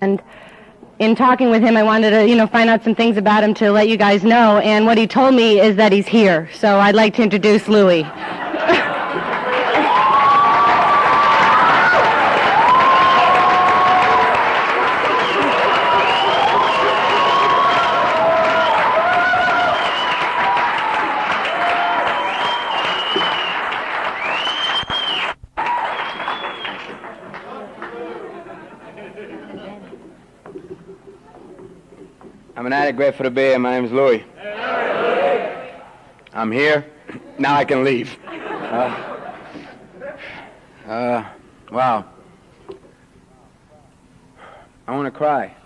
And in talking with him, I wanted to, find out some things about him to let you guys know. And what he told me is that he's here. So I'd like to introduce Louie. I'm an addict, grateful to be here. My name is Louie. I'm here. Now I can leave. Wow. I want to cry.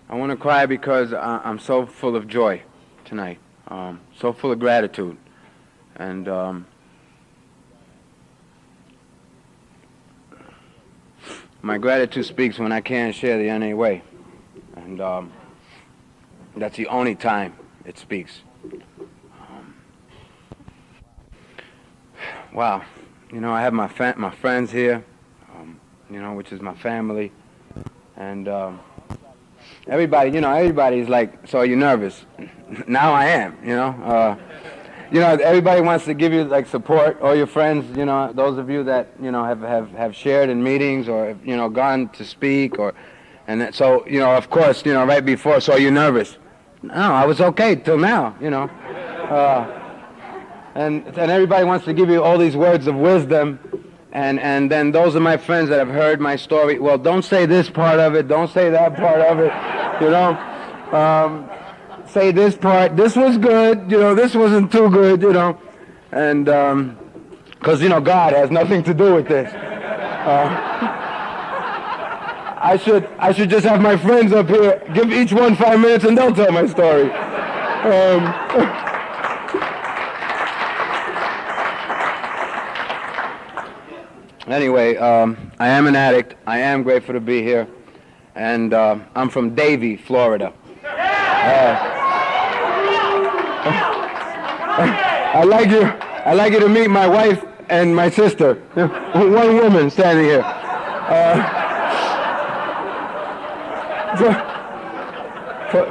I want to cry because I'm so full of joy tonight. So full of gratitude. And my gratitude speaks when I can't share the NA way. And that's the only time it speaks. Wow. I have my friends here, which is my family. And everybody's like, so are you nervous? Now I am, everybody wants to give you like support. All your friends, those of you that have shared in meetings or gone to speak so of course right before. So are you nervous? No, I was okay till now. And everybody wants to give you all these words of wisdom, and then those are my friends that have heard my story. Well, don't say this part of it. Don't say that part of it. Say this part, this was good, this wasn't too good, and because God has nothing to do with this. I should just have my friends up here, give each one 5 minutes, and they'll tell my story. Anyway, I am an addict. I am grateful to be here, and I'm from Davie, Florida. I'd like you to meet my wife and my sister. One woman standing here.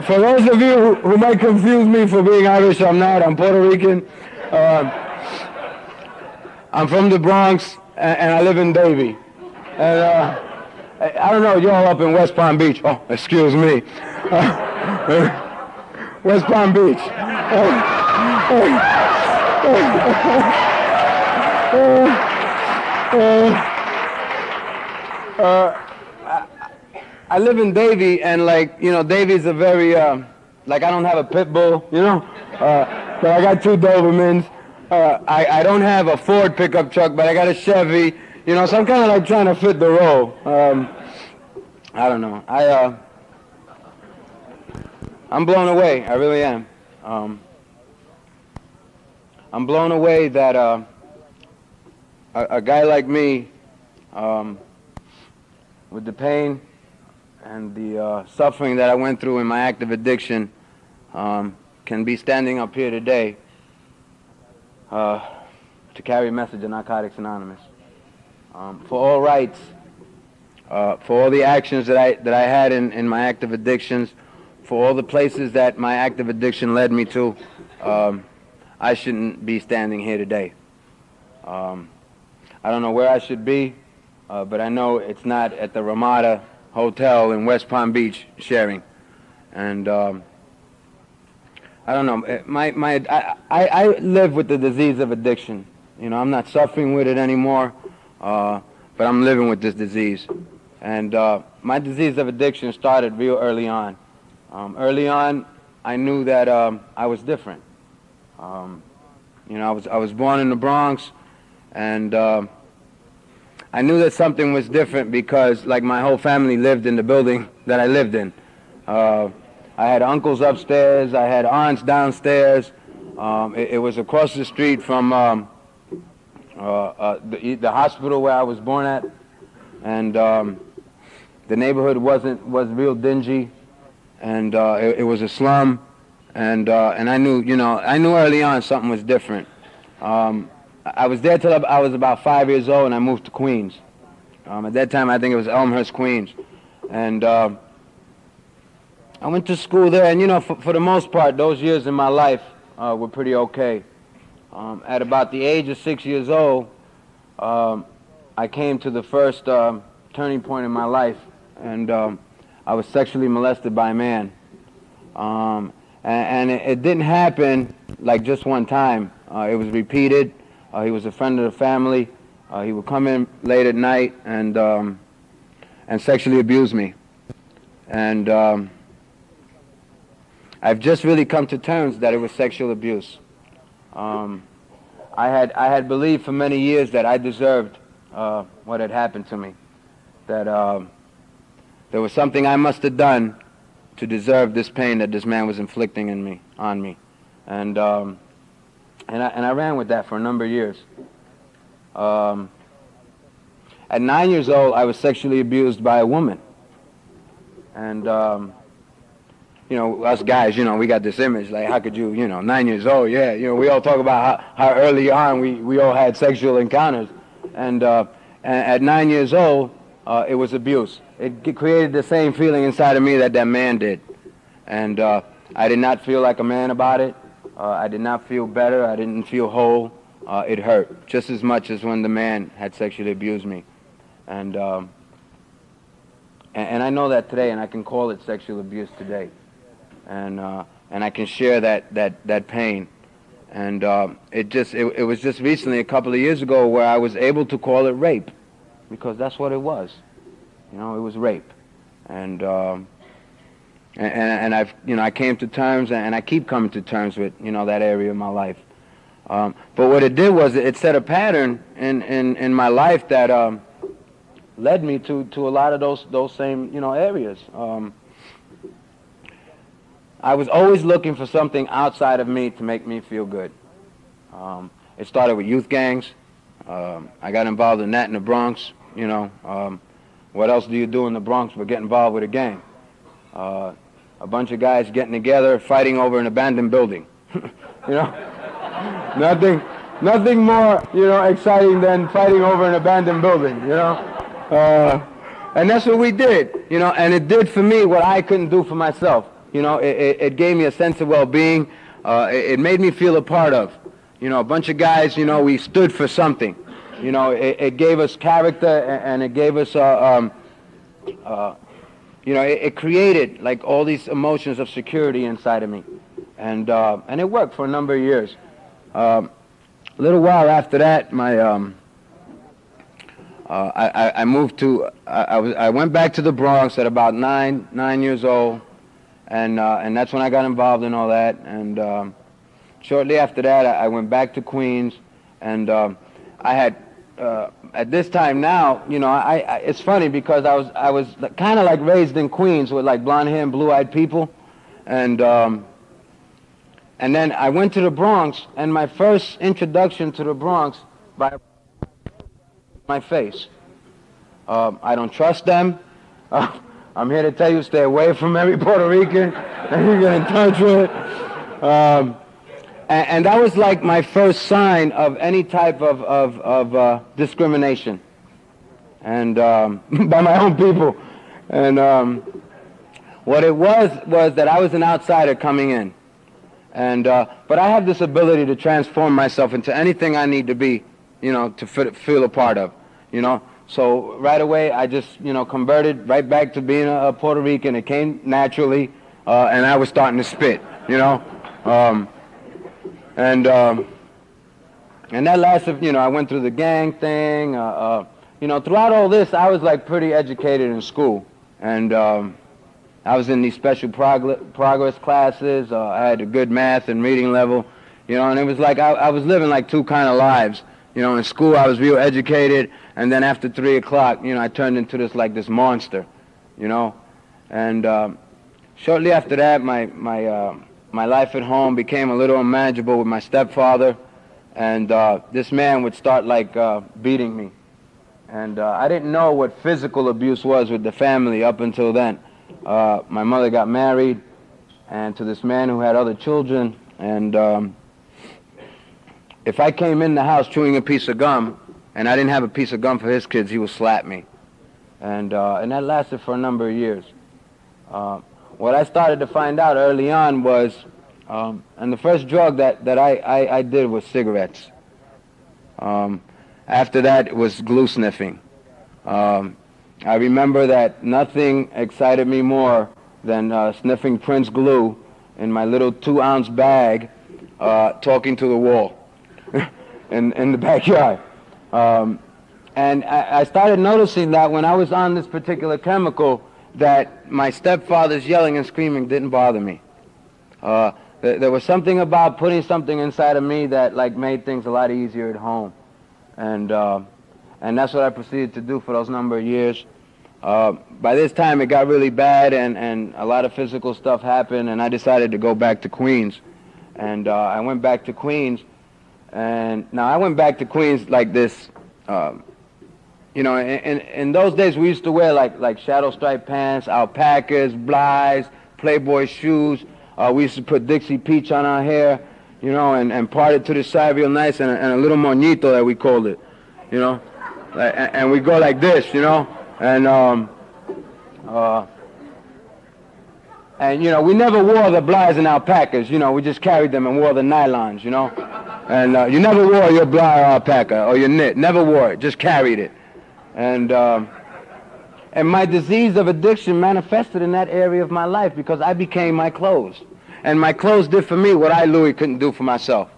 For those of you who might confuse me for being Irish, I'm not. I'm Puerto Rican. I'm from the Bronx, and I live in Davie. And I don't know, you're all up in West Palm Beach. Oh, excuse me. West Palm Beach. I live in Davie, and Davie's a very, I don't have a pit bull, but I got 2 Dobermans. I don't have a Ford pickup truck, but I got a Chevy, so I'm kind of trying to fit the role. I don't know. I'm blown away. I really am. I'm blown away that a guy like me, with the pain and the suffering that I went through in my active addiction, can be standing up here today to carry a message of Narcotics Anonymous. For all rights, for all the actions that I had in my active addictions, for all the places that my active addiction led me to, I shouldn't be standing here today. I don't know where I should be, but I know it's not at the Ramada Hotel in West Palm Beach sharing. And I don't know. I live with the disease of addiction. I'm not suffering with it anymore, but I'm living with this disease. And my disease of addiction started real early on. Early on, I knew that I was different. I was born in the Bronx, and I knew that something was different because, my whole family lived in the building that I lived in. I had uncles upstairs, I had aunts downstairs. It was across the street from the hospital where I was born at, and the neighborhood was real dingy, and it was a slum, and I knew early on something was different. I was there till I was about 5 years old, and I moved to Queens. At that time, I think it was Elmhurst, Queens. And I went to school there, and, you know, for the most part, those years in my life were pretty okay. At about the age of 6 years old, I came to the first turning point in my life, and I was sexually molested by a man. And it didn't happen like just one time. It was repeated. He was a friend of the family. He would come in late at night and sexually abuse me. And I've just really come to terms that it was sexual abuse. I had believed for many years that I deserved what had happened to me, that there was something I must have done to deserve this pain that this man was inflicting on me, and I ran with that for a number of years. At 9 years old, I was sexually abused by a woman, and you know, us guys, you know, we got this image, like, how could you, you know, 9 years old, yeah, you know, we all talk about how early on we all had sexual encounters, and at 9 years old, it was abuse. It created the same feeling inside of me that man did, and I did not feel like a man about it. I did not feel better. I didn't feel whole. It hurt just as much as when the man had sexually abused me, and I know that today, and I can call it sexual abuse today. And I can share that pain, and it was just recently, a couple of years ago, where I was able to call it rape, because that's what it was, you know, it was rape, and I've, you know, I came to terms, and I keep coming to terms with, you know, that area of my life, but what it did was it set a pattern in my life that led me to a lot of those same, you know, areas. I was always looking for something outside of me to make me feel good. It started with youth gangs. I got involved in that in the Bronx, you know. What else do you do in the Bronx but get involved with a gang? A bunch of guys getting together, fighting over an abandoned building. You know, nothing more, you know, exciting than fighting over an abandoned building, you know. And that's what we did, you know, and it did for me what I couldn't do for myself. You know, it gave me a sense of well-being. It made me feel a part of. You know, a bunch of guys, you know, we stood for something. You know, it gave us character, and it gave us, you know, it created, like, all these emotions of security inside of me. And it worked for a number of years. A little while after that, I moved to, I went back to the Bronx at about nine years old. And that's when I got involved in all that. And shortly after that, I went back to Queens. And I had, at this time now, you know, it's funny because I was kind of like raised in Queens with like blonde hair and blue-eyed people. And then I went to the Bronx, and my first introduction to the Bronx by my face. I don't trust them. I'm here to tell you, stay away from every Puerto Rican that you get in touch with. And that was like my first sign of any type of discrimination, and by my own people. And what it was that I was an outsider coming in. And but I have this ability to transform myself into anything I need to be, you know, to feel a part of, you know. So right away, I just, you know, converted right back to being a Puerto Rican. It came naturally, and I was starting to spit, you know. And that lasted, you know, I went through the gang thing. You know, throughout all this, I was like pretty educated in school. And I was in these special progress classes. I had a good math and reading level, you know, and it was like I was living like two kind of lives. You know, in school I was real educated, and then after 3 o'clock, you know, I turned into this monster, you know. And shortly after that, my life at home became a little unmanageable with my stepfather, and this man would start like beating me. And I didn't know what physical abuse was with the family up until then. My mother got married, and to this man who had other children, and if I came in the house chewing a piece of gum, and I didn't have a piece of gum for his kids, he would slap me. and that lasted for a number of years. What I started to find out early on was, and the first drug that I did was cigarettes. After that, it was glue sniffing. I remember that nothing excited me more than sniffing Prince glue in my little 2-ounce bag, talking to the wall in the backyard. And I started noticing that when I was on this particular chemical, that my stepfather's yelling and screaming didn't bother me. There was something about putting something inside of me that like made things a lot easier at home. And that's what I proceeded to do for those number of years. By this time, it got really bad, and a lot of physical stuff happened, and I decided to go back to Queens. And I went back to Queens, and now I went back to Queens like this. You know, in those days, we used to wear like shadow stripe pants, alpacas, Blyes, Playboy shoes. We used to put Dixie Peach on our hair, you know, and part it to the side real nice, and a little moñito that we called it, you know. And we go like this, you know, and you know, we never wore the Blyes and alpacas, you know, we just carried them and wore the nylons, you know. And you never wore your Bly or alpaca or your knit, never wore it, just carried it. And my disease of addiction manifested in that area of my life because I became my clothes. And my clothes did for me what I, Louie, couldn't do for myself.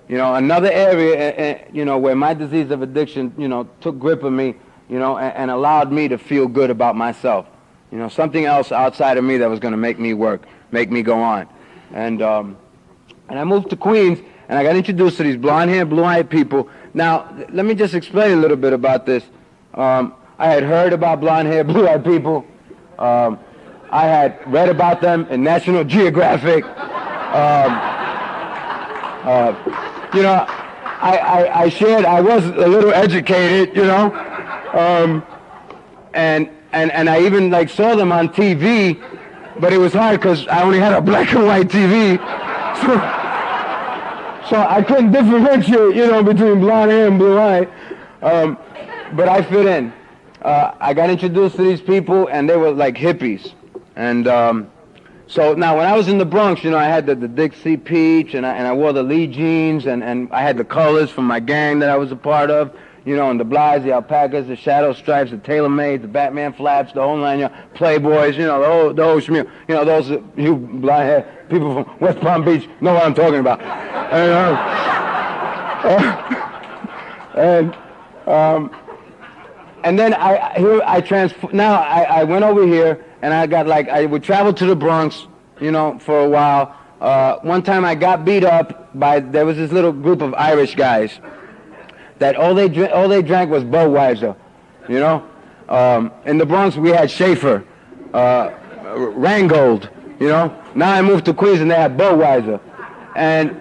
You know, another area, you know, where my disease of addiction, you know, took grip of me, you know, and allowed me to feel good about myself. You know, something else outside of me that was going to make me work, make me go on. And I moved to Queens, and I got introduced to these blonde-haired, blue-eyed people. Now, let me just explain a little bit about this. I had heard about blonde-haired, blue-eyed people. I had read about them in National Geographic. You know, I shared, I was a little educated, you know, and I even like saw them on TV, but it was hard because I only had a black and white TV, so I couldn't differentiate, you know, between blonde hair and blue eye, but I fit in. I got introduced to these people, and they were like hippies, and so now when I was in the Bronx, you know, I had the Dixie Peach, and I wore the Lee jeans, and I had the colors from my gang that I was a part of, you know, and the Blyes, the alpacas, the shadow stripes, the tailor-mades, the Batman flaps, the whole nine, you know, Playboys, you know, the whole schmear. You know, those you blonde-haired people from West Palm Beach know what I'm talking about. And then I went over here, and I got like, I would travel to the Bronx, you know, for a while. One time I got beat up by, there was this little group of Irish guys that all they drank was Budweiser, you know. In the Bronx we had Schaefer, Rangold, you know. Now I moved to Queens and they had Budweiser. And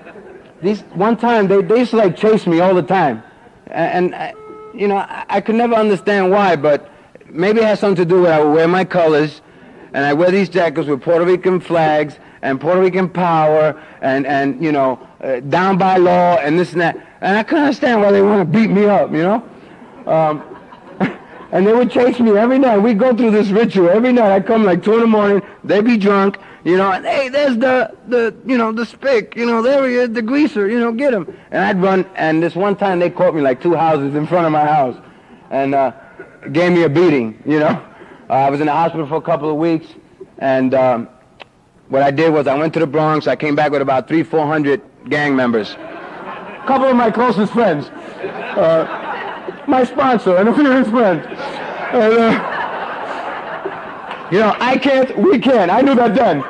one time they used to like chase me all the time. And you know, I could never understand why, but maybe it has something to do with I would wear my colors, and I wear these jackets with Puerto Rican flags and Puerto Rican power and you know, down by law and this and that. And I couldn't understand why they want to beat me up, you know. And they would chase me every night. We'd go through this ritual. Every night I'd come like 2 in the morning, they'd be drunk, you know, and hey, there's the you know, the spick, you know, there he is, the greaser, you know, get him. And I'd run, and this one time they caught me like 2 houses in front of my house and gave me a beating, you know. I was in the hospital for a couple of weeks, and what I did was I went to the Bronx. I came back with about 300-400 gang members. A couple of my closest friends. My sponsor and a few of his friends. You know, I can't, we can. I knew that then.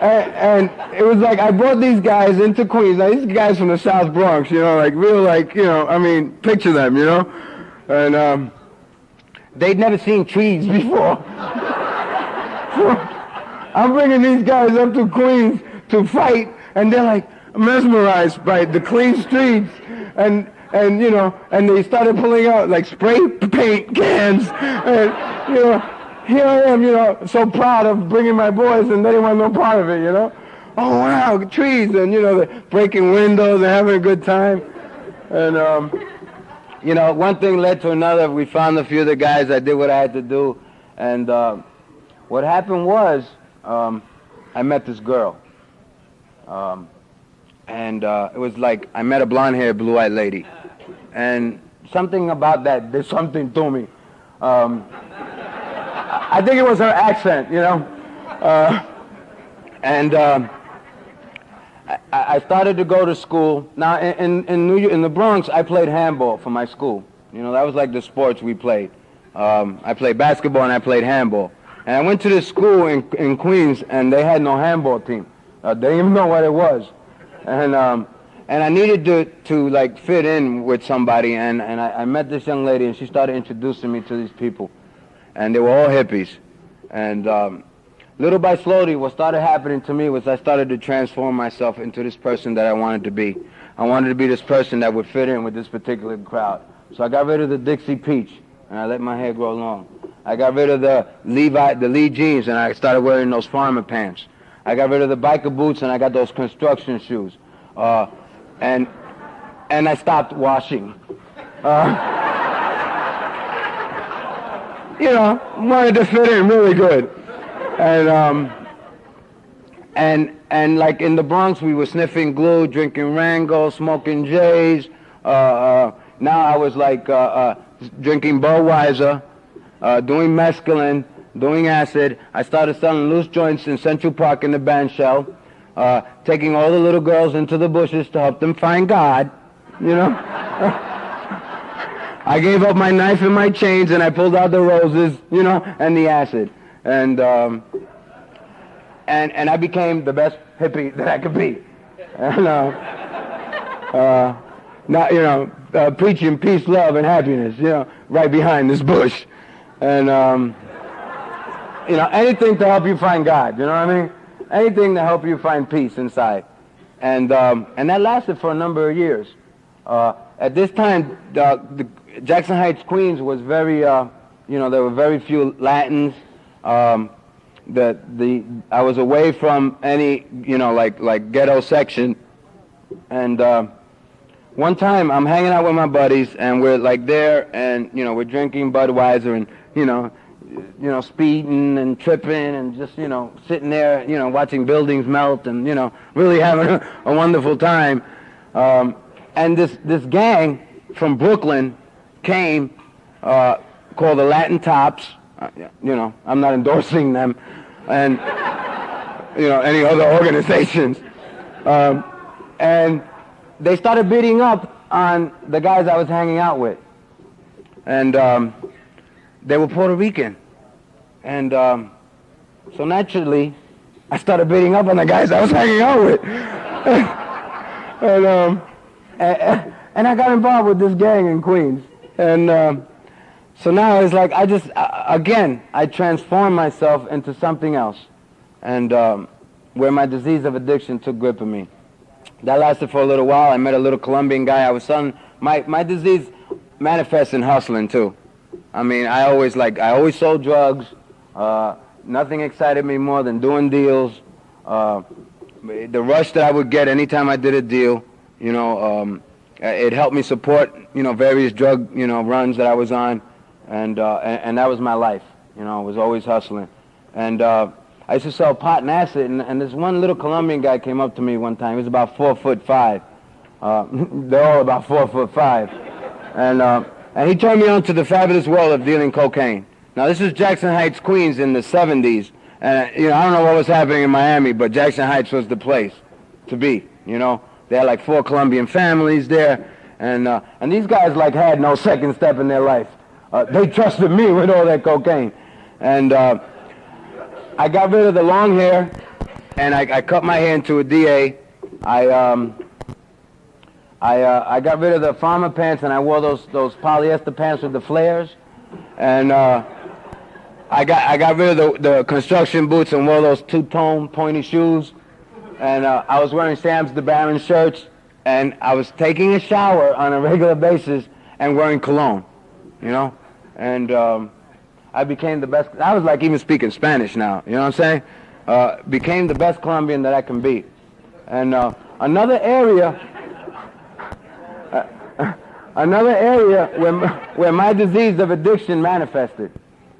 And it was like I brought these guys into Queens. Now, these guys from the South Bronx, you know, like real, like, you know, I mean, picture them, you know. And they'd never seen trees before. I'm bringing these guys up to Queens to fight, and they're like mesmerized by the clean streets, and you know, and they started pulling out like spray paint cans, and you know, here I am, you know, so proud of bringing my boys, and they didn't want no part of it, you know. oh wow, trees, and they're breaking windows and having a good time. And one thing led to another. We found a few of the guys. I did what I had to do, and what happened was I met this girl, and it was like I met a blonde-haired, blue-eyed lady, and something about that did something to me. I think it was her accent, and I started to go to school. Now, in the Bronx, I played handball for my school. That was like the sports we played. I played basketball and I played handball. And I went to this school in Queens, and they had no handball team. They didn't even know what it was. And I needed to like fit in with somebody, and I met this young lady, and she started introducing me to these people. And they were all hippies. And little by slowly, what started happening to me was I started to transform myself into this person that I wanted to be. I wanted to be this person that would fit in with this particular crowd. So I got rid of the Dixie Peach, and I let my hair grow long. I got rid of the Lee jeans, and I started wearing those farmer pants. I got rid of the biker boots, and I got those construction shoes. And I stopped washing. Wanted to fit in really good. And like in the Bronx, we were sniffing glue, drinking Rango, smoking J's. Now I was like drinking Budweiser, doing mescaline, doing acid. I started selling loose joints in Central Park in the band shell, taking all the little girls into the bushes to help them find God, I gave up my knife and my chains, and I pulled out the roses, and the acid. And I became the best hippie that I could be. And now, preaching peace, love, and happiness, right behind this bush. And, anything to help you find God, you know what I mean? Anything to help you find peace inside. And that lasted for a number of years. At this time, the Jackson Heights, Queens was very, there were very few Latins. I was away from any, like ghetto section. And one time I'm hanging out with my buddies, and we're like there, and we're drinking Budweiser, and speeding and tripping, and just sitting there, watching buildings melt, and really having a wonderful time. And this gang from Brooklyn came, called the Latin Tops. I'm not endorsing them, and any other organizations. And they started beating up on the guys I was hanging out with, and they were Puerto Rican, and so naturally, I started beating up on the guys I was hanging out with, and I got involved with this gang in Queens, and so now it's like I transformed myself into something else, and where my disease of addiction took grip of me. That lasted for a little while. I met a little Colombian guy. I was selling, my disease manifests in hustling too. I mean, I always sold drugs. Nothing excited me more than doing deals. The rush that I would get anytime I did a deal, it helped me support, various drug, runs that I was on, and that was my life. I was always hustling, and I used to sell pot and acid, and this one little Colombian guy came up to me one time. He was about 4'5". They're all about 4'5", and he turned me on to the fabulous world of dealing cocaine. Now this is Jackson Heights, Queens, in the '70s, and I don't know what was happening in Miami, but Jackson Heights was the place to be. They had like 4 Colombian families there, and these guys like had no second step in their life. They trusted me with all that cocaine, and I got rid of the long hair, and I cut my hair into a DA. I got rid of the farmer pants, and I wore those polyester pants with the flares, and I got rid of the construction boots and wore those two-tone pointy shoes, and I was wearing Sam's the Baron shirts, and I was taking a shower on a regular basis and wearing cologne, and I became the best. I was like even speaking Spanish now, you know what I'm saying? became the best Colombian that I can be. And another area where my disease of addiction manifested.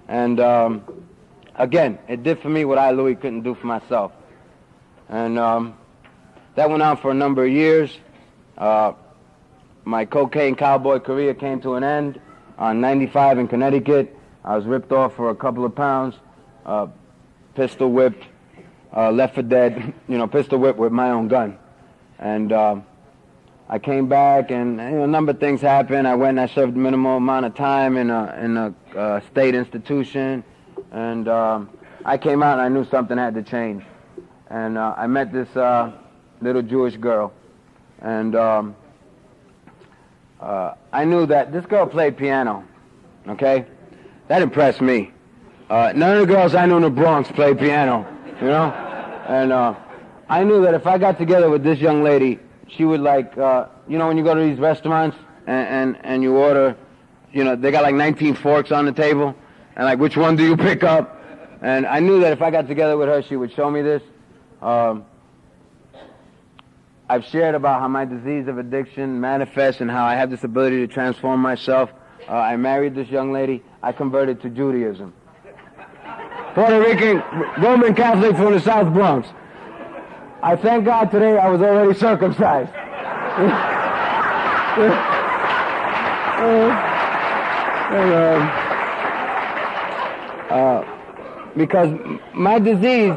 And again, it did for me what I, Louie, couldn't do for myself. And that went on for a number of years. My cocaine cowboy career came to an end on 95 in Connecticut. I was ripped off for a couple of pounds, pistol whipped, left for dead, pistol whipped with my own gun. And I came back, and a number of things happened. I went and I served a minimal amount of time in a state institution, and I came out and I knew something had to change. And I met this little Jewish girl, and I knew that this girl played piano, okay? That impressed me. None of the girls I knew in the Bronx played piano, And I knew that if I got together with this young lady, she would like, when you go to these restaurants and you order, they got like 19 forks on the table, and like, which one do you pick up? And I knew that if I got together with her, she would show me this. I've shared about how my disease of addiction manifests and how I have this ability to transform myself. I married this young lady. I converted to Judaism. Puerto Rican, Roman Catholic from the South Bronx. I thank God today I was already circumcised. Because my disease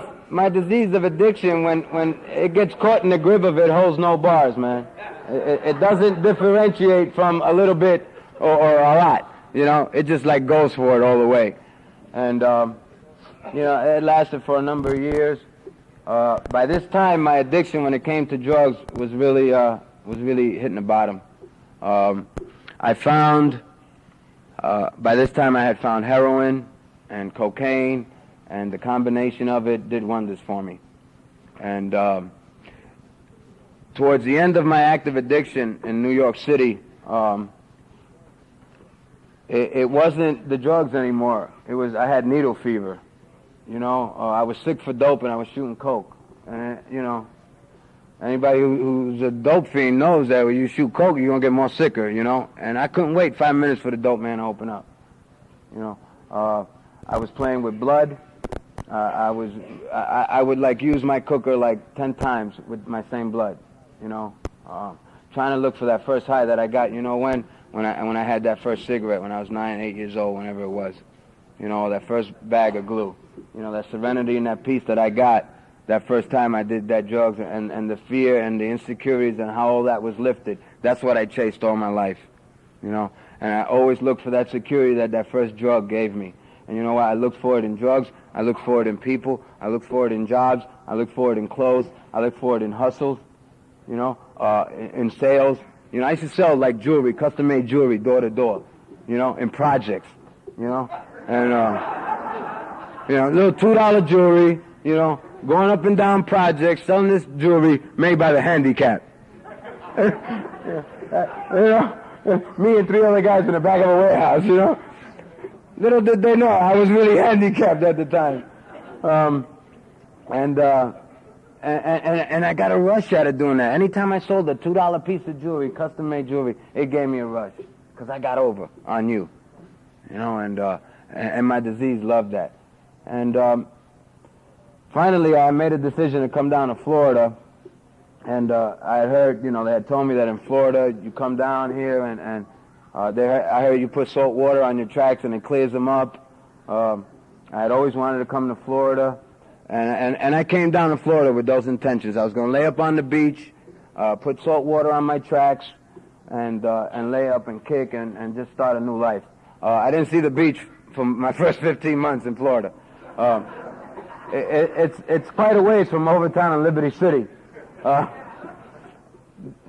of addiction, when it gets caught in the grip of it, holds no bars, man. It doesn't differentiate from a little bit or a lot, It just like goes for it all the way. And, it lasted for a number of years. By this time, my addiction, when it came to drugs, was really hitting the bottom. I found, by this time I had found heroin and cocaine, and the combination of it did wonders for me. And towards the end of my active addiction in New York City, it wasn't the drugs anymore. I had needle fever. I was sick for dope and I was shooting coke. And, anybody who's a dope fiend knows that when you shoot coke, you're going to get more sicker, And I couldn't wait 5 minutes for the dope man to open up. I was playing with blood. I would like use my cooker like 10 times with my same blood, trying to look for that first high that I got, when I had that first cigarette when I was 9, 8 years old, whenever it was, that first bag of glue, that serenity and that peace that I got that first time I did that drugs, and the fear and the insecurities and how all that was lifted. That's what I chased all my life, and I always looked for that security that first drug gave me. And you know what? I look for it in drugs. I look for it in people. I look for it in jobs. I look for it in clothes. I look for it in hustles, in sales. I used to sell like jewelry, custom-made jewelry, door to door, in projects, and little $2 jewelry, going up and down projects, selling this jewelry made by the handicapped. Me and 3 other guys in the back of a warehouse, Little did they know I was really handicapped at the time. And I got a rush out of doing that. Anytime I sold a $2 piece of jewelry, custom-made jewelry, it gave me a rush. Because I got over on you. And my disease loved that. And finally I made a decision to come down to Florida. And I had heard, they had told me that in Florida, you come down here and I heard you put salt water on your tracks and it clears them up. I had always wanted to come to Florida, and I came down to Florida with those intentions. I was going to lay up on the beach, put salt water on my tracks, and lay up and kick and just start a new life. I didn't see the beach for my first 15 months in Florida. It's quite a ways from Overtown and Liberty City.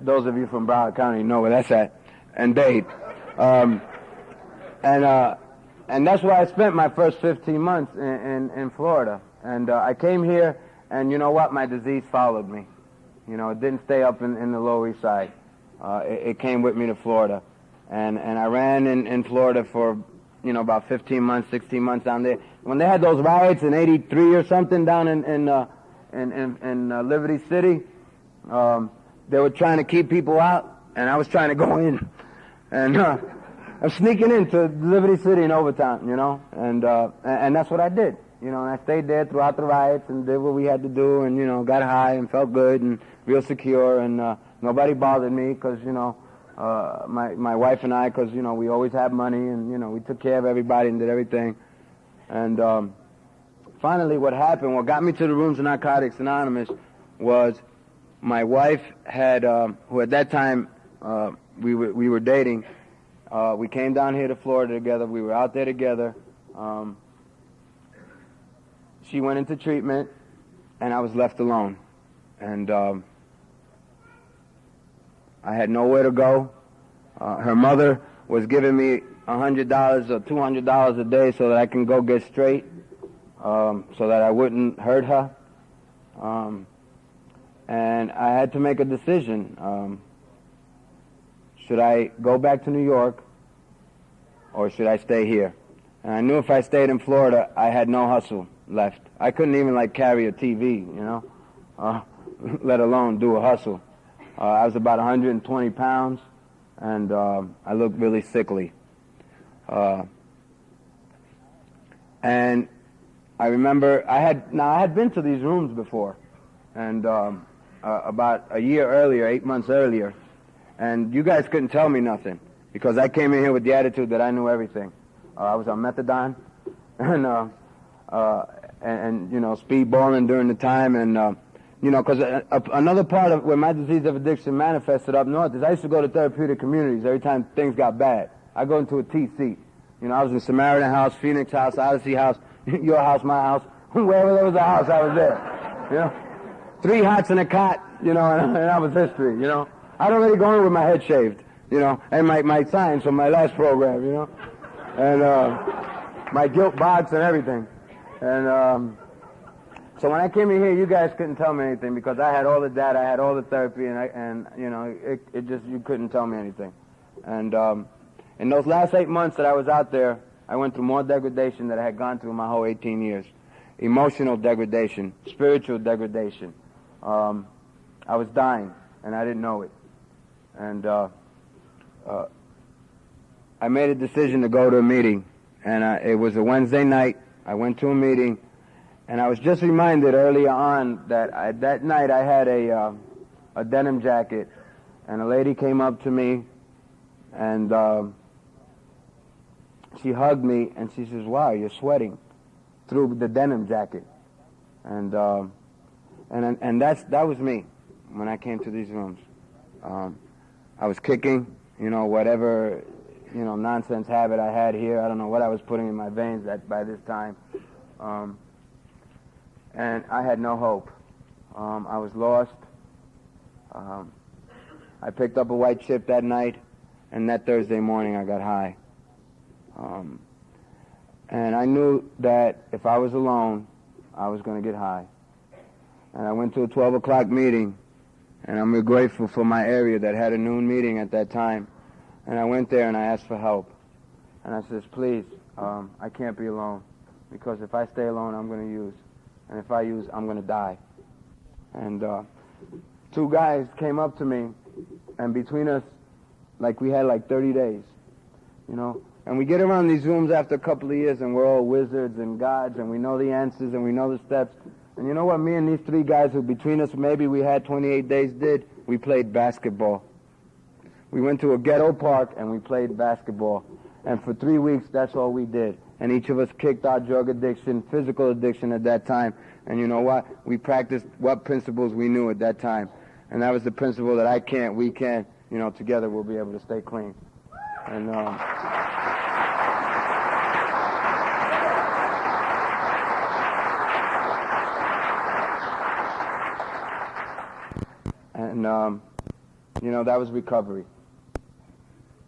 Those of you from Broward County know where that's at, and Dade. And that's where I spent my first 15 months in Florida. And I came here, and you know what? My disease followed me. It didn't stay up in the Lower East Side. It came with me to Florida. And I ran in Florida for about 15 months, 16 months down there. When they had those riots in '83 or something down in Liberty City, they were trying to keep people out, and I was trying to go in, and I'm sneaking into Liberty City in Overtown, and that's what I did, and I stayed there throughout the riots and did what we had to do, and got high and felt good and real secure, and nobody bothered me because my wife and I, because we always had money, and we took care of everybody and did everything, and finally what happened, what got me to the rooms of Narcotics Anonymous was my wife had, who at that time we were dating. We came down here to Florida together. We were out there together. She went into treatment, and I was left alone. And I had nowhere to go. Her mother was giving me $100 or $200 a day so that I can go get straight, so that I wouldn't hurt her. And I had to make a decision. Should I go back to New York, or should I stay here? And I knew if I stayed in Florida, I had no hustle left. I couldn't even carry a TV, let alone do a hustle. I was about 120 pounds, and I looked really sickly. And I remember I had been to these rooms before, and about a year earlier, 8 months earlier, and you guys couldn't tell me nothing because I came in here with the attitude that I knew everything. I was on methadone and speedballing during the time, and because another part of where my disease of addiction manifested up north is I used to go to therapeutic communities every time things got bad. I go into a TC. I was in Samaritan House, Phoenix House, Odyssey House, your house, my house, wherever there was a house, I was there. 3 hots and a cot, and that was history. I'd already gone with my head shaved, and my signs from my last program, and my guilt box and everything. And so when I came in here, you guys couldn't tell me anything because I had all the data, I had all the therapy, and it just, you couldn't tell me anything. And in those last 8 months that I was out there, I went through more degradation than I had gone through my whole 18 years. Emotional degradation, spiritual degradation. I was dying, and I didn't know it. And I made a decision to go to a meeting, and it was a Wednesday night. I went to a meeting, and I was just reminded earlier on that that night I had a denim jacket, and a lady came up to me, and she hugged me, and she says, "Wow, you're sweating through the denim jacket," and that was me when I came to these rooms. I was kicking, whatever, nonsense habit I had here. I don't know what I was putting in my veins by this time. And I had no hope. I was lost. I picked up a white chip that night, and that Thursday morning I got high. And I knew that if I was alone, I was going to get high. And I went to a 12 o'clock meeting, and I'm grateful for my area that had a noon meeting at that time. And I went there and I asked for help. And I says, please, I can't be alone, because if I stay alone, I'm going to use. And if I use, I'm going to die. And 2 guys came up to me, and between us, we had 30 days, And we get around these rooms after a couple of years, and we're all wizards and gods, and we know the answers, and we know the steps. And you know what me and these 3 guys who between us maybe we had 28 days did? We played basketball. We went to a ghetto park and we played basketball. And for 3 weeks, that's all we did. And each of us kicked our drug addiction, physical addiction at that time. And you know what? We practiced what principles we knew at that time. And that was the principle that I can't, we can, together we'll be able to stay clean. And that was recovery.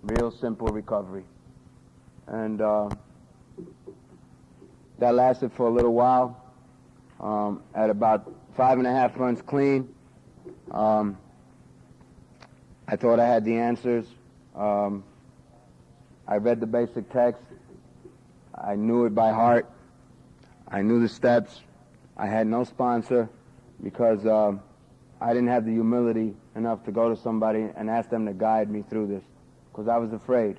Real simple recovery. And that lasted for a little while. At about 5.5 months clean, I thought I had the answers. I read the basic text, I knew it by heart. I knew the steps. I had no sponsor because I didn't have the humility enough to go to somebody and ask them to guide me through this, because I was afraid.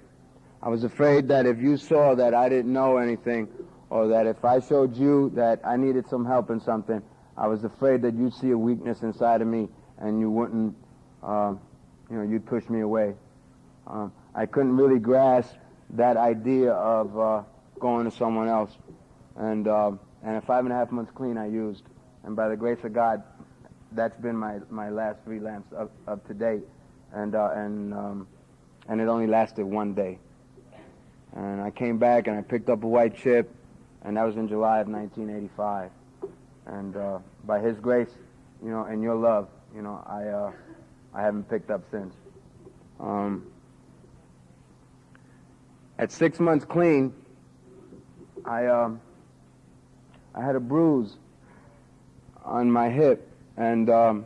I was afraid that if you saw that I didn't know anything, or that if I showed you that I needed some help in something, I was afraid that you'd see a weakness inside of me and you wouldn't, you'd push me away. I couldn't really grasp that idea of going to someone else. And at 5.5 months clean, I used. And by the grace of God, that's been my last relapse up to date. And it only lasted 1 day. And I came back and I picked up a white chip, and that was in July of 1985. And by His grace, and your love, I haven't picked up since. At 6 months clean, I had a bruise on my hip, and a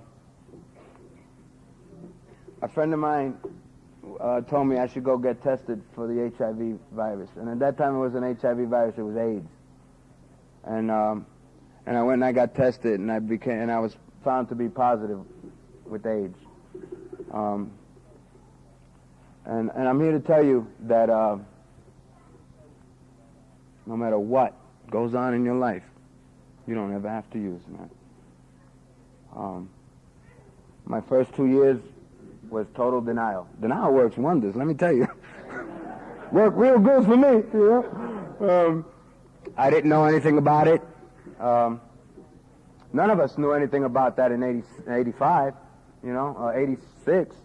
friend of mine told me I should go get tested for the HIV virus. And at that time it wasn't HIV virus, it was AIDS. And I went and I got tested, and I was found to be positive with AIDS. And I'm here to tell you that no matter what goes on in your life, you don't ever have to use, man. My first 2 years was total denial. Denial works wonders, let me tell you. Worked real good for me, I didn't know anything about it. None of us knew anything about that in 85, 86.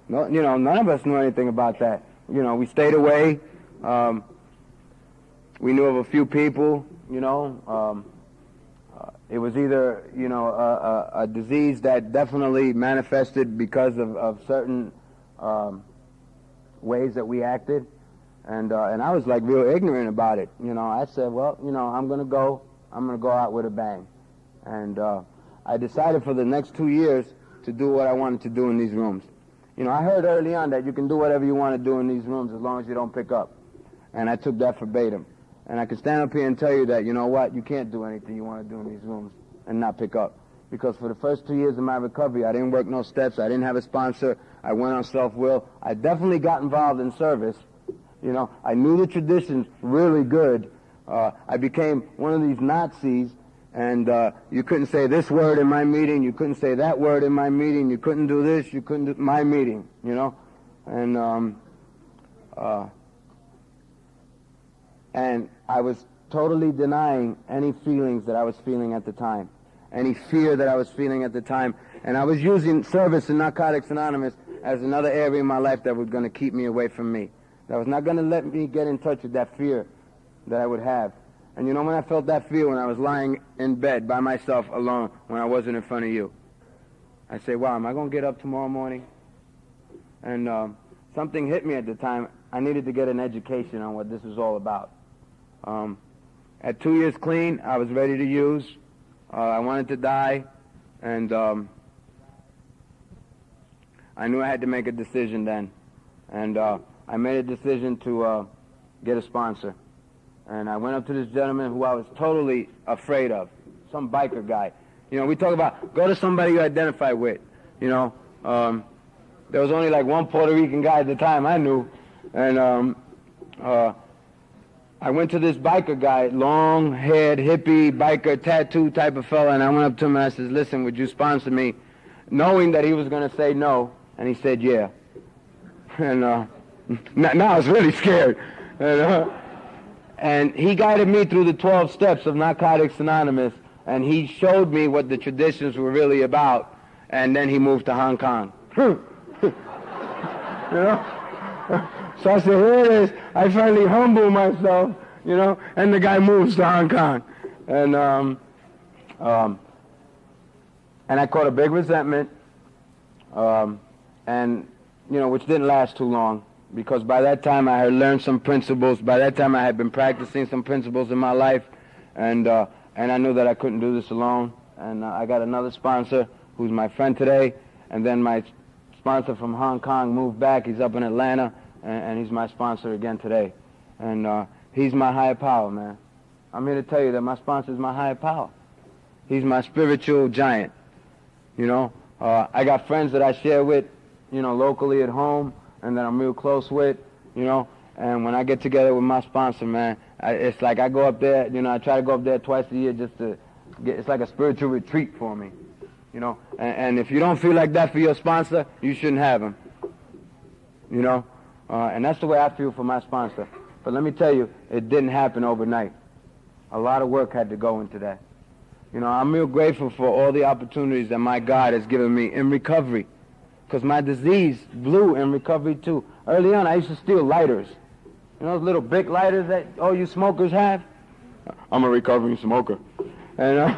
No, none of us knew anything about that. We stayed away. We knew of a few people, it was either, a disease that definitely manifested because of certain ways that we acted. And I was like real ignorant about it. I said, well, I'm going to go out with a bang. And I decided for the next 2 years to do what I wanted to do in these rooms. I heard early on that you can do whatever you want to do in these rooms as long as you don't pick up. And I took that verbatim. And I can stand up here and tell you that, you can't do anything you want to do in these rooms and not pick up. Because for the first 2 years of my recovery, I didn't work no steps. I didn't have a sponsor. I went on self-will. I definitely got involved in service. I knew the traditions really good. I became one of these Nazis, and you couldn't say this word in my meeting. You couldn't say that word in my meeting. You couldn't do this. You couldn't do my meeting, And I was totally denying any feelings that I was feeling at the time, any fear that I was feeling at the time. And I was using service in Narcotics Anonymous as another area in my life that was going to keep me away from me, that was not going to let me get in touch with that fear that I would have. And when I felt that fear when I was lying in bed by myself alone, when I wasn't in front of you, I say, wow, am I going to get up tomorrow morning? And something hit me at the time. I needed to get an education on what this was all about. At 2 years clean, I was ready to use. I wanted to die, and I knew I had to make a decision then. And I made a decision to get a sponsor. And I went up to this gentleman who I was totally afraid of, some biker guy. We talk about go to somebody you identify with. There was only like one Puerto Rican guy at the time I knew, and I went to this biker guy, long-haired, hippie, biker, tattoo type of fella, and I went up to him and I said, listen, would you sponsor me? Knowing that he was going to say no, and he said, yeah. And now I was really scared. And he guided me through the 12 steps of Narcotics Anonymous, and he showed me what the traditions were really about, and then he moved to Hong Kong. So I said, here it is. I finally humble myself, and the guy moves to Hong Kong. And I caught a big resentment, which didn't last too long, because by that time I had learned some principles. By that time I had been practicing some principles in my life, and I knew that I couldn't do this alone. And I got another sponsor who's my friend today, and then my sponsor from Hong Kong moved back. He's up in Atlanta, and he's my sponsor again today. And He's my higher power, man. I'm here to tell you that my sponsor is my higher power. He's my spiritual giant. You know, I got friends that I share with, you know, locally at home, and that I'm real close with, you know. And when I get together with my sponsor, man, it's like I go up there, you know, I try to go up there twice a year just to get, it's like a spiritual retreat for me, you know. And if you don't feel like that for your sponsor, you shouldn't have him, you know. And that's the way I feel for my sponsor. But let me tell you, it didn't happen overnight. A lot of work had to go into that. You know, I'm real grateful for all the opportunities that my God has given me in recovery, because my disease blew in recovery too. Early on, I used to steal lighters. You know those little big lighters that all you smokers have? I'm a recovering smoker. And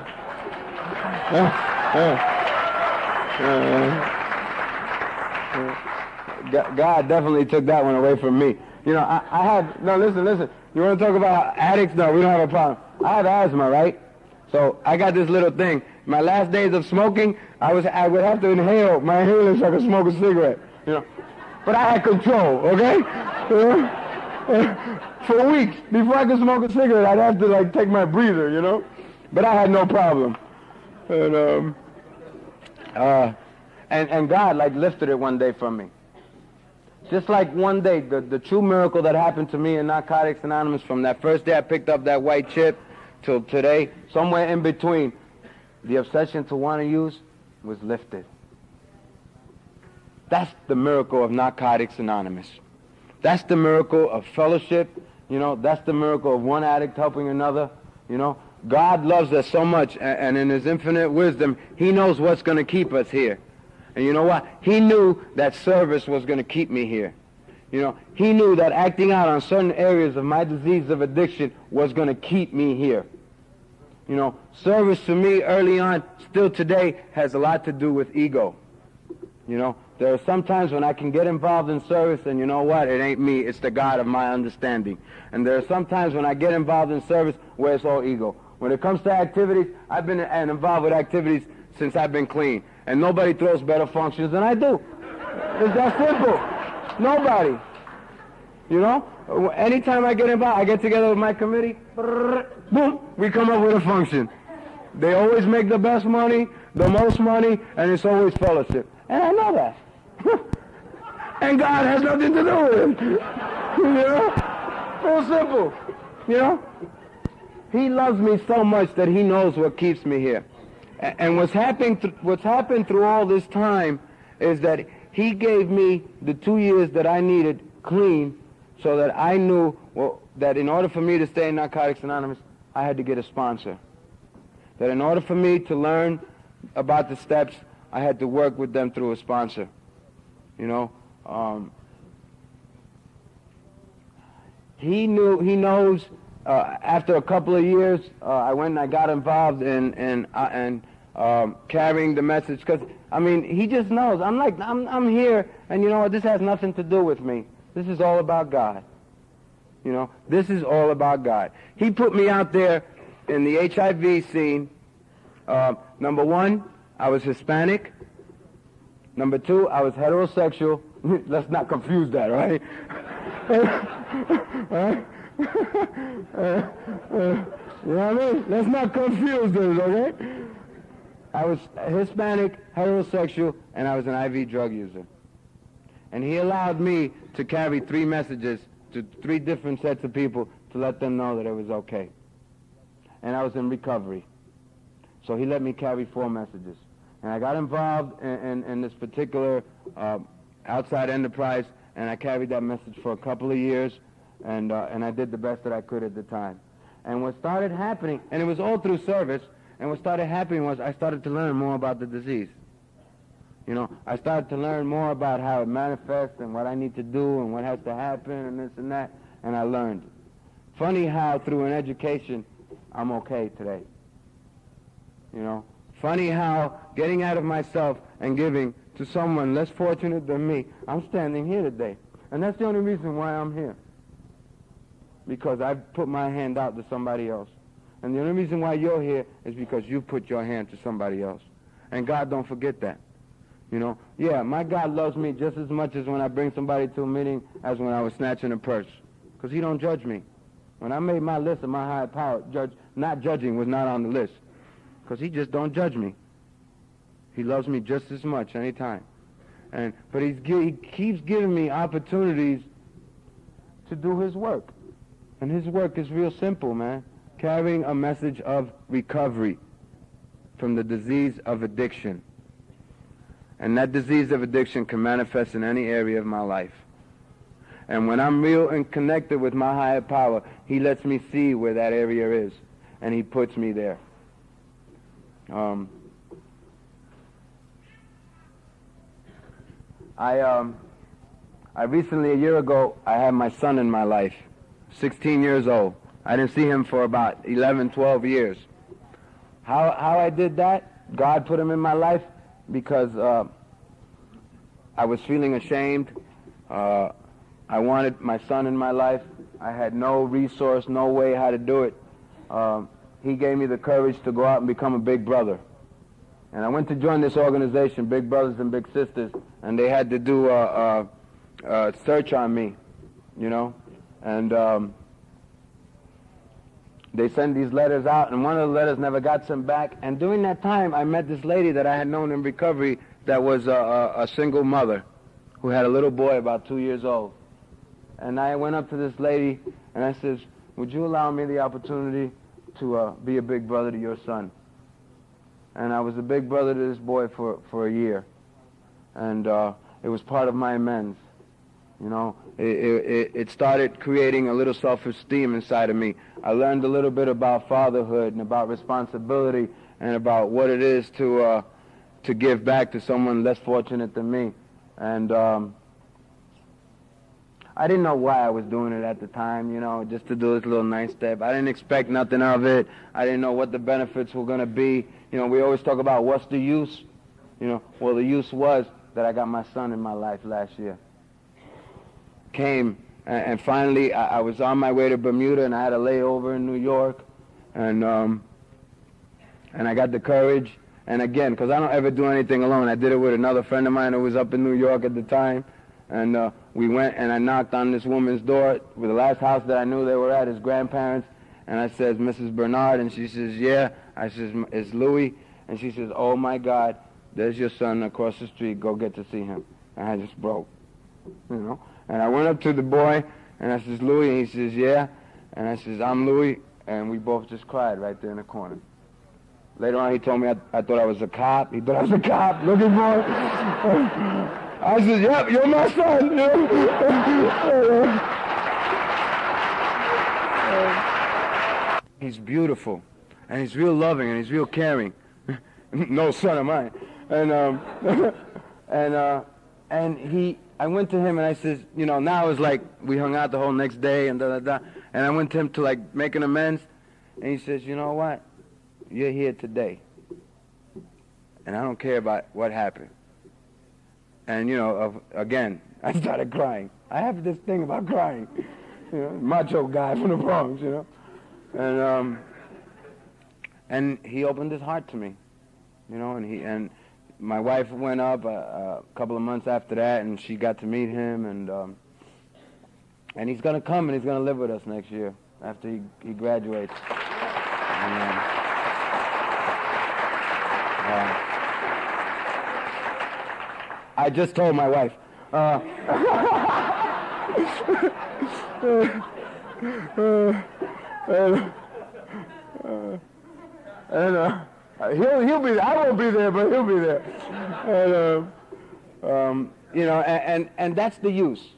God definitely took that one away from me. You know, I had, no, listen. You want to talk about addicts? No, we don't have a problem. I have asthma, right? So I got this little thing. My last days of smoking, I would have to inhale my inhaler so I could smoke a cigarette. You know, but I had control, okay? For weeks before I could smoke a cigarette, I'd have to like take my breather, you know. But I had no problem. And God like lifted it one day from me. Just like one day, the true miracle that happened to me in Narcotics Anonymous, from that first day I picked up that white chip till today, somewhere in between, the obsession to want to use was lifted. That's the miracle of Narcotics Anonymous. That's the miracle of fellowship. You know, that's the miracle of one addict helping another. You know, God loves us so much, and in His infinite wisdom, He knows what's going to keep us here. And you know what? He knew that service was going to keep me here. You know, He knew that acting out on certain areas of my disease of addiction was going to keep me here. You know, service to me early on, still today, has a lot to do with ego. You know, there are some times when I can get involved in service, and you know what? It ain't me, it's the God of my understanding. And there are some times when I get involved in service where it's all ego. When it comes to activities, I've been involved with activities since I've been clean. And nobody throws better functions than I do. It's that simple. Nobody. You know? Anytime I get involved, I get together with my committee, boom, we come up with a function. They always make the best money, the most money, and it's always fellowship. And I know that. And God has nothing to do with it. You know? Real simple. You know? He loves me so much that He knows what keeps me here. And what's happened through all this time is that He gave me the 2 years that I needed clean, so that I knew that in order for me to stay in Narcotics Anonymous, I had to get a sponsor. That in order for me to learn about the steps, I had to work with them through a sponsor. You know, He knows. After a couple of years, I went and I got involved in carrying the message, because I mean, He just knows. I'm here, and you know what? This has nothing to do with me. This is all about God. You know, this is all about God. He put me out there in the HIV scene. Number one, I was Hispanic. Number two, I was heterosexual. Let's not confuse that, right? You know what I mean? Let's not confuse this, okay? I was Hispanic, heterosexual, and I was an IV drug user. And He allowed me to carry 3 messages to 3 different sets of people to let them know that it was okay. And I was in recovery. So He let me carry 4 messages. And I got involved in this particular outside enterprise, and I carried that message for a couple of years, and I did the best that I could at the time. And what started happening, and it was all through service, and what started happening was I started to learn more about the disease. You know, I started to learn more about how it manifests and what I need to do and what has to happen and this and that, and I learned. Funny how through an education, I'm okay today. You know, funny how getting out of myself and giving to someone less fortunate than me, I'm standing here today. And that's the only reason why I'm here. Because I've put my hand out to somebody else. And the only reason why you're here is because you put your hand to somebody else. And God don't forget that. You know, yeah, my God loves me just as much as when I bring somebody to a meeting as when I was snatching a purse. Because He don't judge me. When I made my list of my higher power, not judging was not on the list, because he just don't judge me. He loves me just as much anytime. But he keeps giving me opportunities to do his work. And his work is real simple, man. Carrying a message of recovery from the disease of addiction. And that disease of addiction can manifest in any area of my life. And when I'm real and connected with my higher power, he lets me see where that area is. And he puts me there. I recently, a year ago, I had my son in my life, 16 years old. I didn't see him for about 11, 12 years. How I did that? God put him in my life because I was feeling ashamed. I wanted my son in my life. I had no resource, no way how to do it. He gave me the courage to go out and become a big brother. And I went to join this organization, Big Brothers and Big Sisters, and they had to do a search on me, you know. And they sent these letters out, and one of the letters never got sent back. And during that time, I met this lady that I had known in recovery that was a single mother who had a little boy about 2 years old. And I went up to this lady, and I says, would you allow me the opportunity to be a big brother to your son? And I was a big brother to this boy for a year. And it was part of my amends. You know, it started creating a little self-esteem inside of me. I learned a little bit about fatherhood and about responsibility and about what it is to give back to someone less fortunate than me. And I didn't know why I was doing it at the time, you know, just to do this little nice step. I didn't expect nothing of it. I didn't know what the benefits were going to be. You know, we always talk about what's the use. You know, well, the use was that I got my son in my life last year. Came, and finally I was on my way to Bermuda, and I had a layover in New York, and I got the courage. And again, because I don't ever do anything alone, I did it with another friend of mine who was up in New York at the time. And we went, and I knocked on this woman's door. With the last house that I knew they were at, his grandparents. And I says, Mrs. Bernard, and she says, yeah. I says, it's Louie. And she says, oh my God, there's your son across the street. Go get to see him. And I just broke, you know. And I went up to the boy, and I says, Louie, and he says, yeah. And I says, I'm Louie. And we both just cried right there in the corner. Later on, he told me I thought I was a cop. He thought I was a cop looking for him. I said, yep, you're my son. He's beautiful, and he's real loving, and he's real caring. No son of mine. And I went to him, and I says, you know, now it's like we hung out the whole next day, and and I went to him to like make an amends, and he says, you know what? You're here today, and I don't care about what happened. And, you know, again, I started crying. I have this thing about crying. You know, macho guy from the Bronx, you know. And he opened his heart to me, you know, and my wife went up a couple of months after that, and she got to meet him, and he's going to come, and he's going to live with us next year after he graduates. And, I just told my wife. He'll be there. I won't be there, but he'll be there. You know, and that's the use.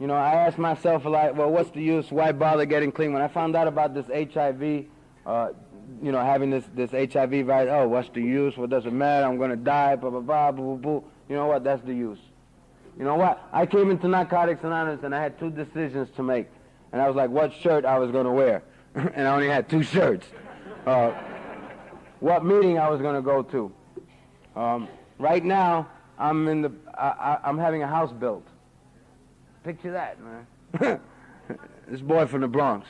You know, I ask myself a lot, well, what's the use? Why bother getting clean? When I found out about this HIV, you know, having this HIV virus, oh, what's the use? What does it matter? I'm going to die, blah, blah, blah, blah, blah, blah. You know what? That's the use. You know what? I came into Narcotics Anonymous, and I had two decisions to make. And I was like, what shirt I was going to wear. And I only had two shirts. What meeting I was going to go to. Right now, I'm having a house built. Picture that, man. This boy from the Bronx,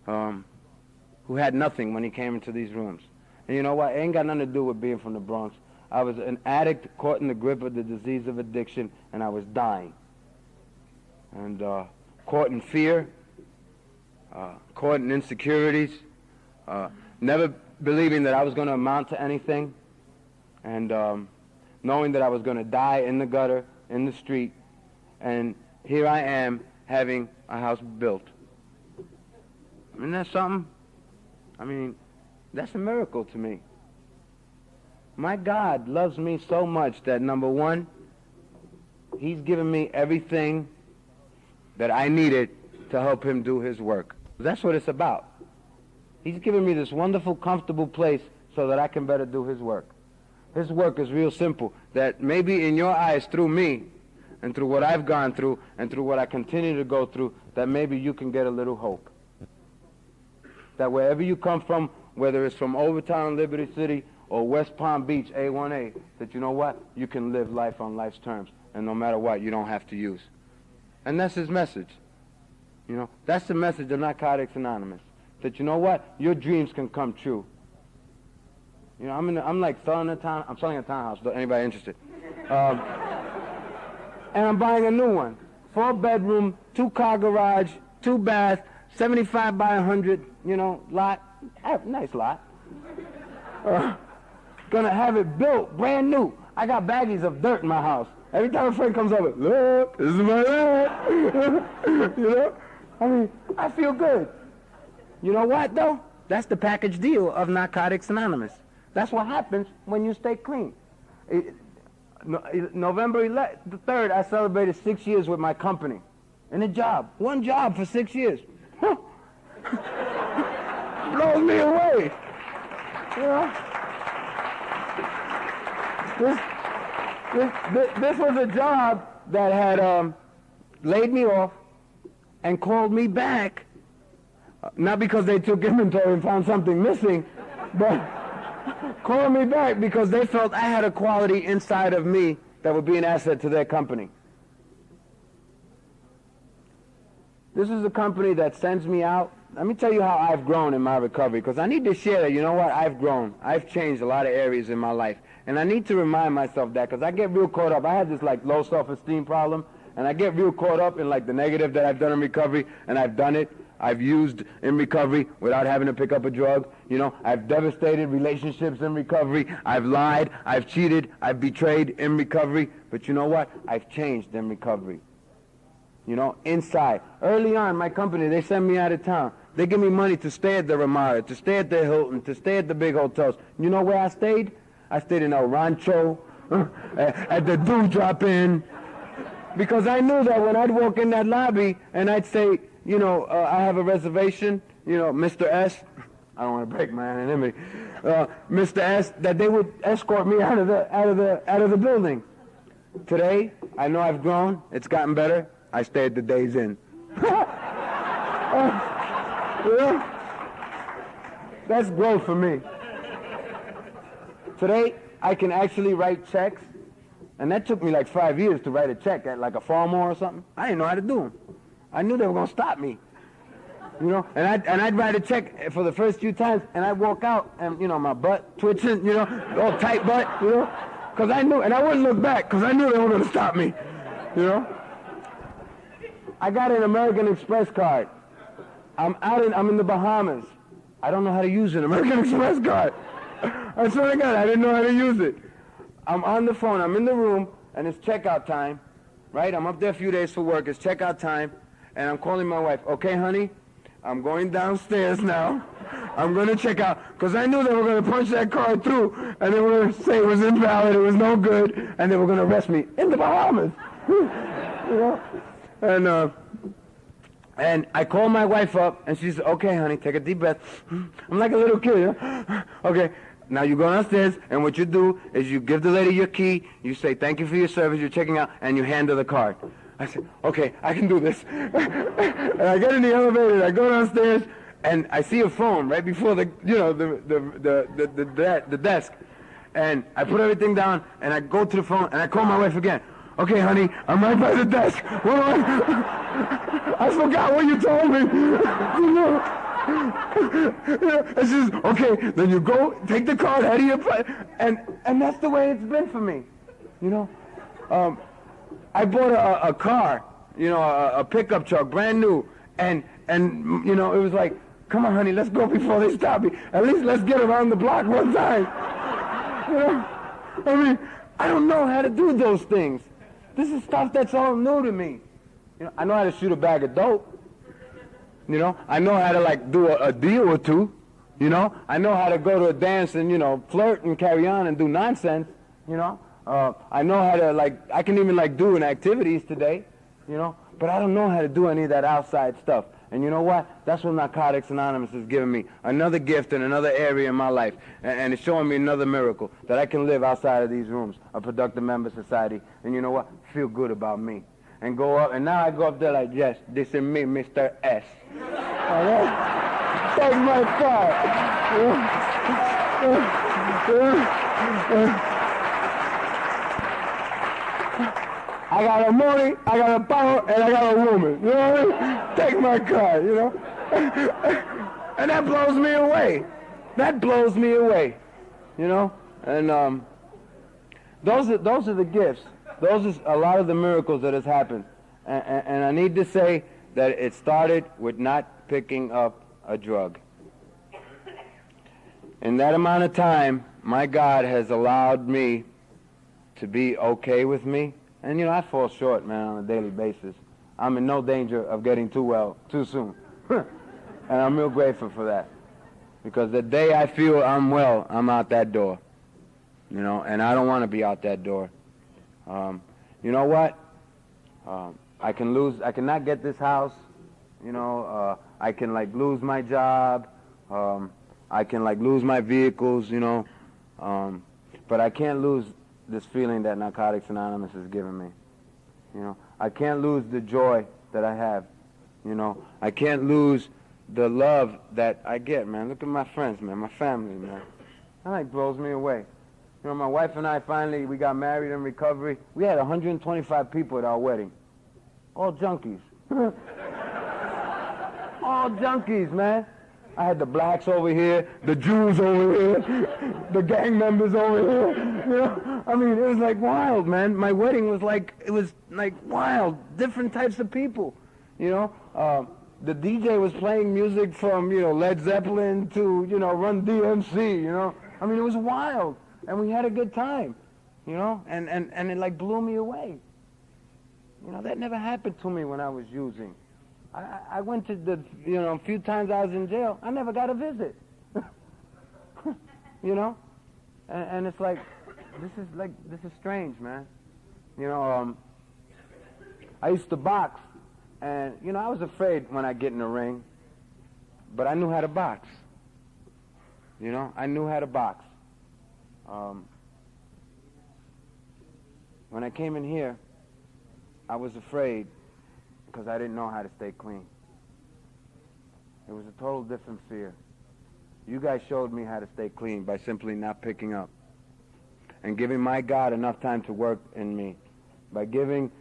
who had nothing when he came into these rooms. And you know what? It ain't got nothing to do with being from the Bronx. I was an addict caught in the grip of the disease of addiction, and I was dying. And caught in fear, caught in insecurities, never believing that I was going to amount to anything, and knowing that I was going to die in the gutter, in the street, and here I am having a house built. Isn't that something? I mean, that's a miracle to me. My God loves me so much that, number one, He's given me everything that I needed to help Him do His work. That's what it's about. He's given me this wonderful, comfortable place so that I can better do His work. His work is real simple, that maybe in your eyes, through me, and through what I've gone through, and through what I continue to go through, that maybe you can get a little hope. That wherever you come from, whether it's from Overtown, Liberty City, or West Palm Beach, A1A, that you know what? You can live life on life's terms, and no matter what, you don't have to use. And that's His message. You know, that's the message of Narcotics Anonymous. That you know what? Your dreams can come true. You know, I'm like selling a townhouse. Anybody interested? And I'm buying a new one. 4-bedroom, 2-car garage, 2-bath, 75 by 100, you know, lot. Nice lot. Gonna have it built, brand new. I got baggies of dirt in my house. Every time a friend comes over, look, this is my land. You know? I mean, I feel good. You know what, though? That's the package deal of Narcotics Anonymous. That's what happens when you stay clean. November 3rd, I celebrated 6 years with my company. In a job. One job for 6 years. Blows me away. You know? This was a job that had laid me off and called me back. Not because they took inventory and found something missing, but called me back because they felt I had a quality inside of me that would be an asset to their company. This is a company that sends me out. Let me tell you how I've grown in my recovery, because I need to share that, you know what, I've grown. I've changed a lot of areas in my life. And I need to remind myself that, because I get real caught up. I have this like low self-esteem problem, and I get real caught up in like the negative that I've done in recovery, and I've done it. I've used in recovery without having to pick up a drug. You know, I've devastated relationships in recovery. I've lied, I've cheated, I've betrayed in recovery. But you know what? I've changed in recovery. You know, inside. Early on, my company, they send me out of town. They give me money to stay at the Ramada, to stay at the Hilton, to stay at the big hotels. You know where I stayed? I stayed in El Rancho, at the Dewdrop Inn. Because I knew that when I'd walk in that lobby and I'd say, you know, I have a reservation, you know, Mr. S. I don't want to break my anonymity. Mr. S. That they would escort me out of the building. Today, I know I've grown. It's gotten better. I stay at the Days Inn. That's growth for me. Today, I can actually write checks, and that took me like 5 years to write a check at like a Farmore or something. I didn't know how to do them. I knew they were going to stop me. You know, and I'd write a check for the first few times, and I'd walk out, and, you know, my butt twitching, you know, all tight butt, you know, because I knew, and I wouldn't look back, because I knew they were going to stop me, you know. I got an American Express card. I'm in the Bahamas. I don't know how to use an American Express card. I swear to God, I didn't know how to use it. I'm on the phone, I'm in the room, and it's checkout time, right? I'm up there a few days for work, it's checkout time, and I'm calling my wife. Okay, honey, I'm going downstairs now. I'm going to check out, because I knew they were going to punch that card through, and they were going to say it was invalid, it was no good, and they were going to arrest me in the Bahamas. You know? And I call my wife up, and she says, okay, honey, take a deep breath. I'm like a little kid, you know? Okay, now you go downstairs, and what you do is you give the lady your key, you say, thank you for your service, you're checking out, and you hand her the card. I said, okay, I can do this. And I get in the elevator, and I go downstairs, and I see a phone right before the desk. And I put everything down, and I go to the phone, and I call my wife again. Okay, honey, I'm right by the desk. I forgot what you told me. And she says, okay, then you go, take the card out of your pocket. And that's the way it's been for me. You know, I bought a car, you know, a pickup truck, brand new. And and you know, it was like, come on, honey, let's go before they stop me. At least let's get around the block one time. You know, I mean, I don't know how to do those things. This is stuff that's all new to me. You know, I know how to shoot a bag of dope. You know, I know how to like do a deal or two. You know, I know how to go to a dance and, you know, flirt and carry on and do nonsense. You know, I know how to like, I can even like do activities today. You know, but I don't know how to do any of that outside stuff. And you know what? That's what Narcotics Anonymous has given me. Another gift in another area in my life. And it's showing me another miracle that I can live outside of these rooms, a productive member society. And you know what? Feel good about me. And go up, and now I go up there like, yes, this is me, Mr. S. All right? Take my part. I got a money, I got a power, and I got a woman. You know what I mean? Take my card, you know? And that blows me away. That blows me away. You know? And those are the gifts. Those are a lot of the miracles that has happened. And I need to say that it started with not picking up a drug. In that amount of time, my God has allowed me to be okay with me. And, you know, I fall short, man, on a daily basis. I'm in no danger of getting too well too soon. And I'm real grateful for that. Because the day I feel I'm well, I'm out that door. You know, and I don't want to be out that door. You know what? I cannot get this house. You know, I can like lose my job. I can like lose my vehicles, you know. But I can't lose this feeling that Narcotics Anonymous has given me. You know, I can't lose the joy that I have. You know, I can't lose the love that I get, man. Look at my friends, man, my family, man. That like blows me away. You know, my wife and I finally, we got married in recovery. We had 125 people at our wedding. All junkies. All junkies, man. I had the blacks over here, the Jews over here, the gang members over here. You know, I mean, it was like wild, man. My wedding was like, it was like wild, different types of people. You know, the DJ was playing music from, you know, Led Zeppelin to, you know, Run DMC, you know. I mean, it was wild. And we had a good time, you know, and it like blew me away. You know, that never happened to me when I was using. I went to the, you know, a few times I was in jail, I never got a visit. You know? And it's like, this is strange, man. You know, I used to box, and, you know, I was afraid when I get in the ring, but I knew how to box. You know, I knew how to box. When I came in here, I was afraid because I didn't know how to stay clean. It was a total different fear. You guys showed me how to stay clean by simply not picking up and giving my God enough time to work in me, by giving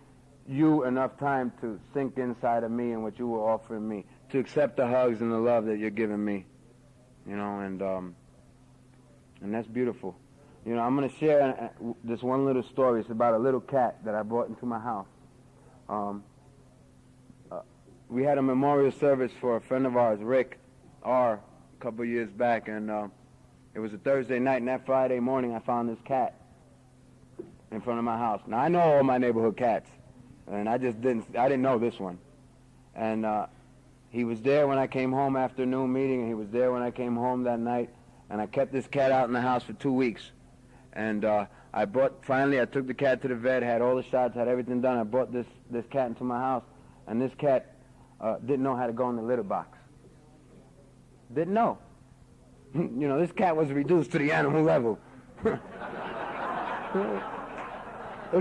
you enough time to sink inside of me and what you were offering me, to accept the hugs and the love that you're giving me, you know, and that's beautiful. You know, I'm going to share this one little story. It's about a little cat that I brought into my house. We had a memorial service for a friend of ours, Rick R., a couple years back, and it was a Thursday night, and that Friday morning I found this cat in front of my house. Now, I know all my neighborhood cats, and I didn't know this one. And he was there when I came home after noon meeting, and he was there when I came home that night, and I kept this cat out in the house for 2 weeks. And finally I took the cat to the vet, had all the shots, had everything done. I brought this cat into my house, and this cat didn't know how to go in the litter box. Didn't know. You know, this cat was reduced to the animal level. If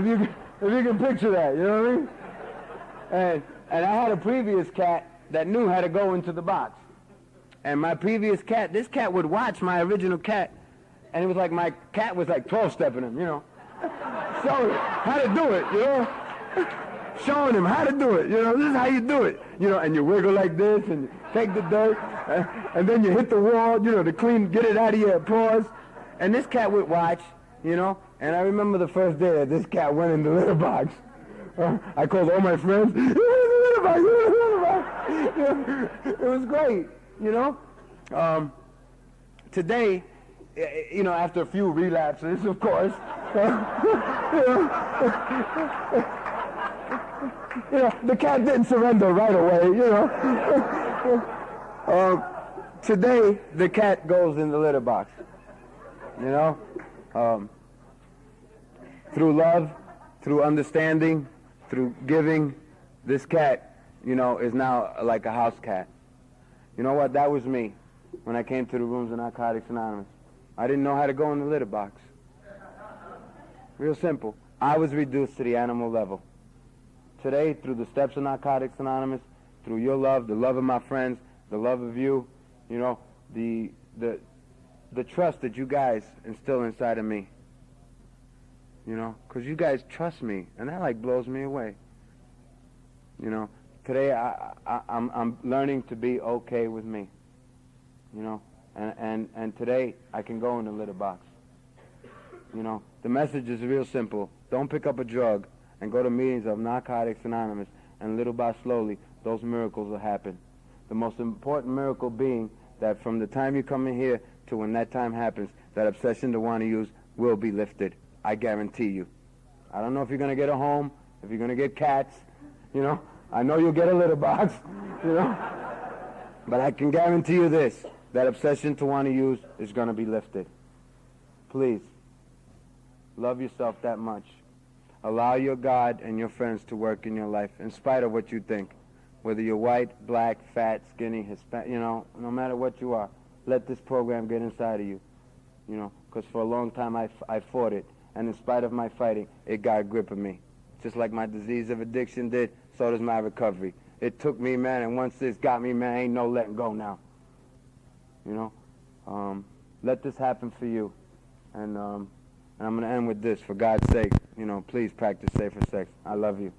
you can picture that, you know what I mean? And I had a previous cat that knew how to go into the box. And my previous cat, this cat would watch my original cat, and it was like my cat was like 12-stepping him, you know. Showing him how to do it, you know. Showing him how to do it, you know. This is how you do it, you know. And you wiggle like this, and you take the dirt, and then you hit the wall, you know, to get it out of your paws. And this cat would watch, you know. And I remember the first day that this cat went in the litter box. I called all my friends. He went in the litter It was great, you know. Today, you know, after a few relapses, of course, you know, the cat didn't surrender right away, you know. Today, the cat goes in the litter box, you know. Through love, through understanding, through giving, this cat, you know, is now like a house cat. You know what? That was me when I came to the rooms of Narcotics Anonymous. I didn't know how to go in the litter box. Real simple. I was reduced to the animal level. Today, through the steps of Narcotics Anonymous, through your love, the love of my friends, the love of you, you know, the trust that you guys instill inside of me. You know, because you guys trust me, and that like blows me away. You know, today I'm learning to be okay with me. You know, and today I can go in the litter box. You know, the message is real simple. Don't pick up a drug and go to meetings of Narcotics Anonymous, and little by slowly, those miracles will happen. The most important miracle being that from the time you come in here to when that time happens, that obsession to want to use will be lifted. I guarantee you. I don't know if you're going to get a home, if you're going to get cats, you know. I know you'll get a litter box, you know. But I can guarantee you this, that obsession to want to use is going to be lifted. Please, love yourself that much. Allow your God and your friends to work in your life, in spite of what you think. Whether you're white, black, fat, skinny, Hispanic, you know, no matter what you are, let this program get inside of you, you know, because for a long time I fought it. And in spite of my fighting, it got a grip of me. Just like my disease of addiction did, so does my recovery. It took me, man, and once this got me, man, ain't no letting go now. You know? Let this happen for you. And I'm going to end with this. For God's sake, you know, please practice safer sex. I love you.